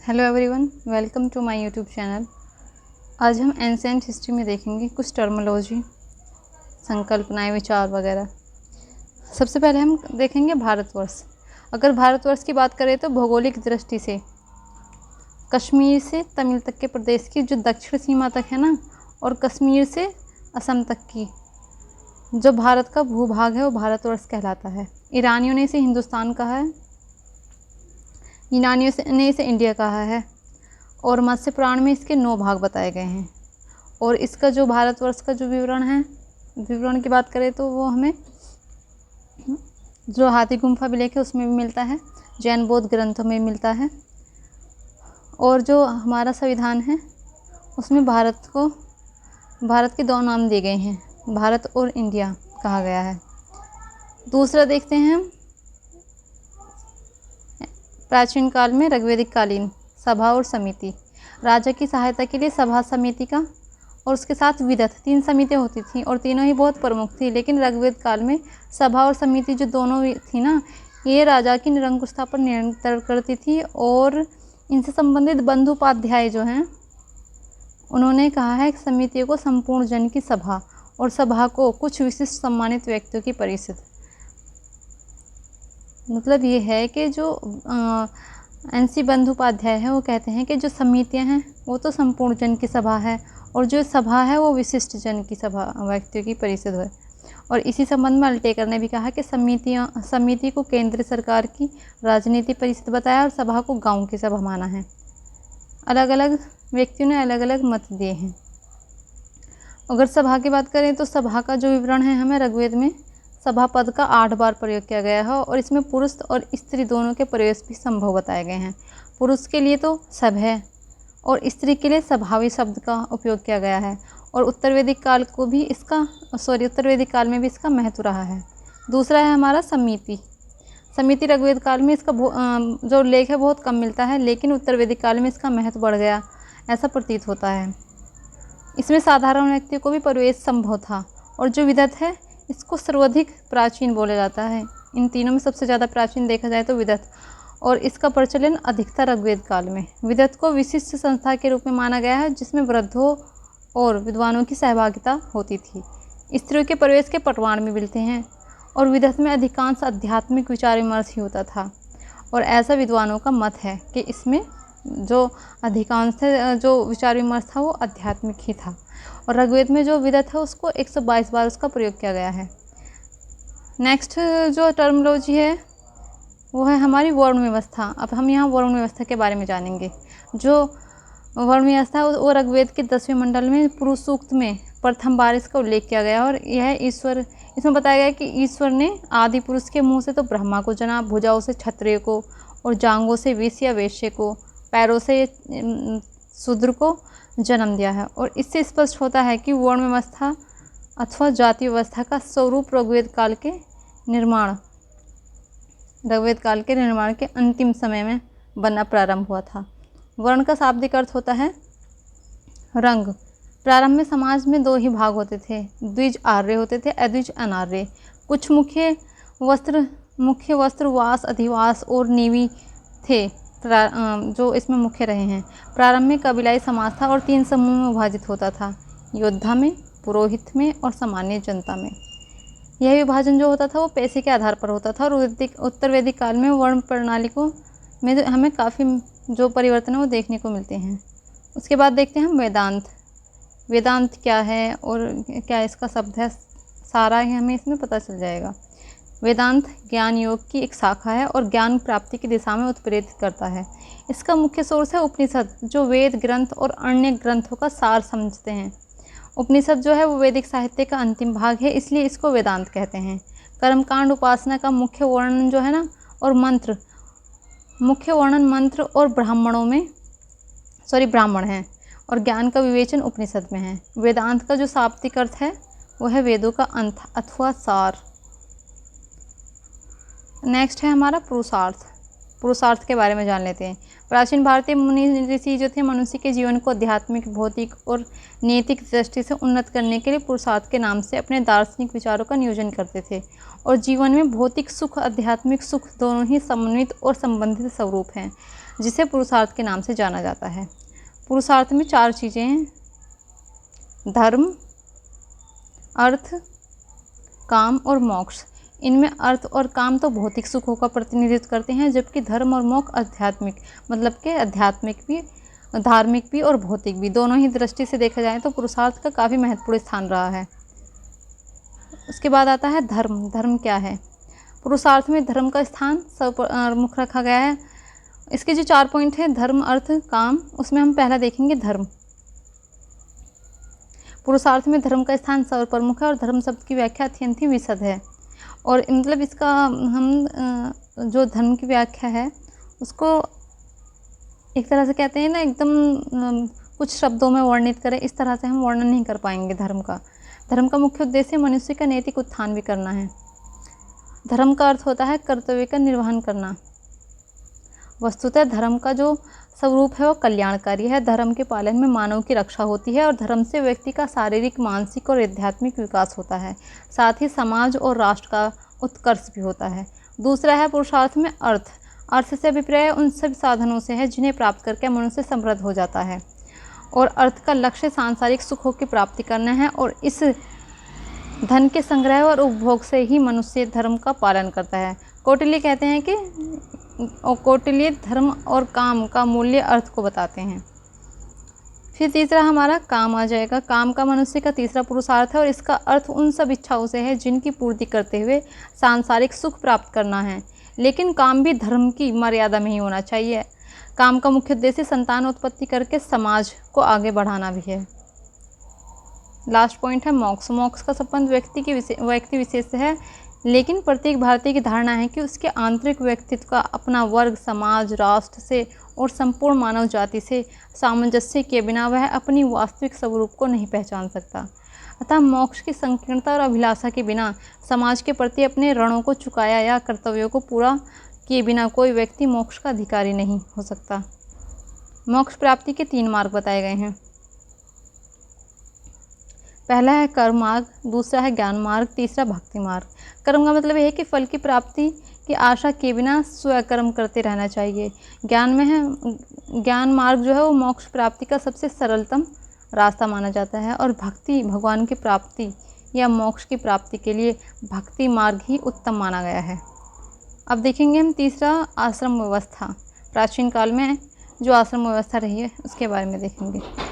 Hello everyone, welcome to my YouTube channel. आज हम ancient history में देखेंगे कुछ टर्मिनोलॉजी, संकल्पनाएं, विचार वगैरह। सबसे पहले हम देखेंगे भारतवर्ष। अगर भारतवर्ष की बात करें तो भौगोलिक दृष्टि से कश्मीर से तमिल तक के प्रदेश की जो दक्षिण सीमा तक है ना, और कश्मीर से असम तक की जो भारत का भूभाग है वो भारतवर्ष कहलाता है। ईरानियों ने इसे हिंदुस्तान कहा है, यूनानियों ने इसे इंडिया कहा है, और मत्स्य पुराण में इसके 9 भाग बताए गए हैं। और इसका जो भारतवर्ष का जो विवरण की बात करें तो वो हमें जो हाथी गुम्फा अभिलेख है उसमें भी मिलता है, जैन बौद्ध ग्रंथों में मिलता है, और जो हमारा संविधान है उसमें भारत के 2 नाम दिए गए हैं, भारत और इंडिया कहा गया है। दूसरा देखते हैं हम प्राचीन काल में ऋग्वैदिक कालीन सभा और समिति। राजा की सहायता के लिए सभा, समिति का और उसके साथ विदथ 3 समितियाँ होती थी, और तीनों ही बहुत प्रमुख थी। लेकिन ऋग्वेद काल में सभा और समिति जो दोनों थी ना, ये राजा की निरंकुशता पर नियंत्रण करती थी। और इनसे संबंधित बंधुपाध्याय जो हैं उन्होंने कहा है कि समितियों को संपूर्ण जन की सभा और सभा को कुछ विशिष्ट सम्मानित व्यक्तियों की परिषद। मतलब ये है कि जो एनसी बंधुपाध्याय है वो कहते हैं कि जो समितियां हैं वो तो संपूर्ण जन की सभा है, और जो सभा है वो विशिष्ट जन की सभा, व्यक्तियों की परिषद है। और इसी संबंध में अल्टेकर ने भी कहा कि समिति को केंद्र सरकार की राजनीति परिषद बताया और सभा को गांव की सभा माना है। अलग अलग व्यक्तियों ने अलग अलग मत दिए हैं। अगर सभा की बात करें तो सभा का जो विवरण है हमें ऋग्वेद में सभा पद का 8 बार प्रयोग किया गया है, और इसमें पुरुष और स्त्री दोनों के प्रयोग भी संभव बताए गए हैं। पुरुष के लिए तो सब है और स्त्री के लिए सभावी शब्द का उपयोग किया गया है। और उत्तर वैदिक काल में भी इसका महत्व रहा है। दूसरा है हमारा समिति ऋग्वेद काल में इसका जो उल्लेख है बहुत कम मिलता है, लेकिन उत्तर वैदिक काल में इसका महत्व बढ़ गया ऐसा प्रतीत होता है। इसमें साधारण व्यक्तियों को भी प्रवेश संभव था। और जो विदथ है इसको सर्वाधिक प्राचीन बोला जाता है। इन तीनों में सबसे ज़्यादा प्राचीन देखा जाए तो विदथ, और इसका प्रचलन अधिकतर ऋग्वेद काल में। विदथ को विशिष्ट संस्था के रूप में माना गया है जिसमें वृद्धों और विद्वानों की सहभागिता होती थी। स्त्रियों के प्रवेश के पटवान भी मिलते हैं, और विदथ में अधिकांश आध्यात्मिक विचार विमर्श ही होता था। और ऐसा विद्वानों का मत है कि इसमें जो अधिकांश जो विचार विमर्श था वो आध्यात्मिक ही था। और ऋग्वेद में जो विदथ है उसको 122 बार उसका प्रयोग किया गया है। नेक्स्ट जो टर्मिनोलॉजी है वो है हमारी वर्ण व्यवस्था। अब हम यहाँ वर्ण व्यवस्था के बारे में जानेंगे। जो वर्ण व्यवस्था है वो ऋग्वेद के 10वें मंडल में पुरुष सूक्त में प्रथम बार इसका उल्लेख किया गया। और यह ईश्वर, इसमें बताया गया कि ईश्वर ने आदि पुरुष के मुँह से तो ब्रह्मा को जना, भुजाओं से क्षत्रिय को, और जांघों से वेश्य या वेश्य को, पैरों से शूद्र को जन्म दिया है। और इससे स्पष्ट होता है कि वर्ण व्यवस्था अथवा जाति व्यवस्था का स्वरूप ऋग्वेद काल के निर्माण के अंतिम समय में बनना प्रारंभ हुआ था। वर्ण का शाब्दिक अर्थ होता है रंग। प्रारंभ में समाज में 2 ही भाग होते थे, द्विज आर्य होते थे, अद्विज अनार्य। कुछ मुख्य वस्त्र वास, अधिवास और नीवी थे जो इसमें मुख्य रहे हैं। प्रारंभ में कबीलाई समाज था और 3 समूह में विभाजित होता था, योद्धा में, पुरोहित में और सामान्य जनता में। यह विभाजन जो होता था वो पैसे के आधार पर होता था। और उत्तर वैदिक काल में वर्ण प्रणाली में हमें काफ़ी जो परिवर्तन है वो देखने को मिलते हैं। उसके बाद देखते हैं हम वेदांत क्या है और क्या इसका शब्द है, सारा ही हमें इसमें पता चल जाएगा। वेदांत ज्ञान योग की एक शाखा है और ज्ञान प्राप्ति की दिशा में उत्प्रेरित करता है। इसका मुख्य सोर्स है उपनिषद, जो वेद ग्रंथ और अन्य ग्रंथों का सार समझते हैं। उपनिषद जो है वो वैदिक साहित्य का अंतिम भाग है, इसलिए इसको वेदांत कहते हैं। कर्मकांड, उपासना का मुख्य वर्णन जो है ना, और मुख्य वर्णन मंत्र और ब्राह्मण हैं, और ज्ञान का विवेचन उपनिषद में है। वेदांत का जो शाब्दिक अर्थ है वो है वेदों का अंत अथवा सार। नेक्स्ट है हमारा पुरुषार्थ के बारे में जान लेते हैं। प्राचीन भारतीय मुनि ऋषि जो थे मनुष्य के जीवन को आध्यात्मिक, भौतिक और नैतिक दृष्टि से उन्नत करने के लिए पुरुषार्थ के नाम से अपने दार्शनिक विचारों का नियोजन करते थे। और जीवन में भौतिक सुख, आध्यात्मिक सुख दोनों ही समन्वित और संबंधित स्वरूप हैं। जिसे पुरुषार्थ के नाम से जाना जाता है। पुरुषार्थ में 4 चीज़ें हैं: धर्म, अर्थ, काम और मोक्ष। इनमें अर्थ और काम तो भौतिक सुखों का प्रतिनिधित्व करते हैं, जबकि धर्म और मोक्ष आध्यात्मिक, मतलब कि आध्यात्मिक भी, धार्मिक भी और भौतिक भी, दोनों ही दृष्टि से देखा जाए तो पुरुषार्थ का काफ़ी महत्वपूर्ण स्थान रहा है। उसके बाद आता है धर्म। धर्म क्या है? पुरुषार्थ में धर्म का स्थान सर्वप्रमुख रखा गया है। इसके जो 4 पॉइंट हैं, धर्म, अर्थ, काम, उसमें हम पहला देखेंगे धर्म। पुरुषार्थ में धर्म का स्थान सर्वप्रमुख है और धर्म शब्द की व्याख्या अत्यंत ही विशद है। और मतलब इसका हम जो धर्म की व्याख्या है उसको एक तरह से कहते हैं ना, एकदम कुछ शब्दों में वर्णित करें, इस तरह से हम वर्णन नहीं कर पाएंगे धर्म का। धर्म का मुख्य उद्देश्य मनुष्य का नैतिक उत्थान भी करना है। धर्म का अर्थ होता है कर्तव्य का निर्वहन करना। वस्तुतः धर्म का जो स्वरूप है वो कल्याणकारी है। धर्म के पालन में मानव की रक्षा होती है और धर्म से व्यक्ति का शारीरिक, मानसिक और आध्यात्मिक विकास होता है। साथ ही समाज और राष्ट्र का उत्कर्ष भी होता है। दूसरा है पुरुषार्थ में अर्थ। अर्थ से अभिप्राय उन सभी साधनों से है जिन्हें प्राप्त करके मनुष्य समृद्ध हो जाता है, और अर्थ का लक्ष्य सांसारिक सुखों की प्राप्ति करना है, और इस धन के संग्रह और उपभोग से ही मनुष्य धर्म का पालन करता है। कौटिल्य कहते हैं कि कौटिल्य धर्म और काम का मूल्य अर्थ को बताते हैं। फिर तीसरा हमारा काम आ जाएगा। काम का मनुष्य का तीसरा पुरुषार्थ है और इसका अर्थ उन सब इच्छाओं से है जिनकी पूर्ति करते हुए सांसारिक सुख प्राप्त करना है, लेकिन काम भी धर्म की मर्यादा में ही होना चाहिए। काम का मुख्य उद्देश्य संतान उत्पत्ति करके समाज को आगे बढ़ाना भी है। लास्ट पॉइंट है मोक्ष। मोक्ष का संबंध व्यक्ति विशेष से है, लेकिन प्रत्येक भारतीय की धारणा है कि उसके आंतरिक व्यक्तित्व का अपना वर्ग, समाज, राष्ट्र से और संपूर्ण मानव जाति से सामंजस्य के बिना वह अपनी वास्तविक स्वरूप को नहीं पहचान सकता। अतः मोक्ष की संकीर्णता और अभिलाषा के बिना समाज के प्रति अपने ऋणों को चुकाया या कर्तव्यों को पूरा किए बिना कोई व्यक्ति मोक्ष का अधिकारी नहीं हो सकता। मोक्ष प्राप्ति के 3 मार्ग बताए गए हैं। पहला है कर्म मार्ग, दूसरा है ज्ञान मार्ग, तीसरा भक्ति मार्ग। कर्म का मतलब यह है कि फल की प्राप्ति की आशा किए बिना स्वकर्म करते रहना चाहिए। ज्ञान मार्ग जो है वो मोक्ष प्राप्ति का सबसे सरलतम रास्ता माना जाता है, और भक्ति भगवान की प्राप्ति या मोक्ष की प्राप्ति के लिए भक्ति मार्ग ही उत्तम माना गया है। अब देखेंगे हम तीसरा आश्रम व्यवस्था। प्राचीन काल में जो आश्रम व्यवस्था रही है उसके बारे में देखेंगे।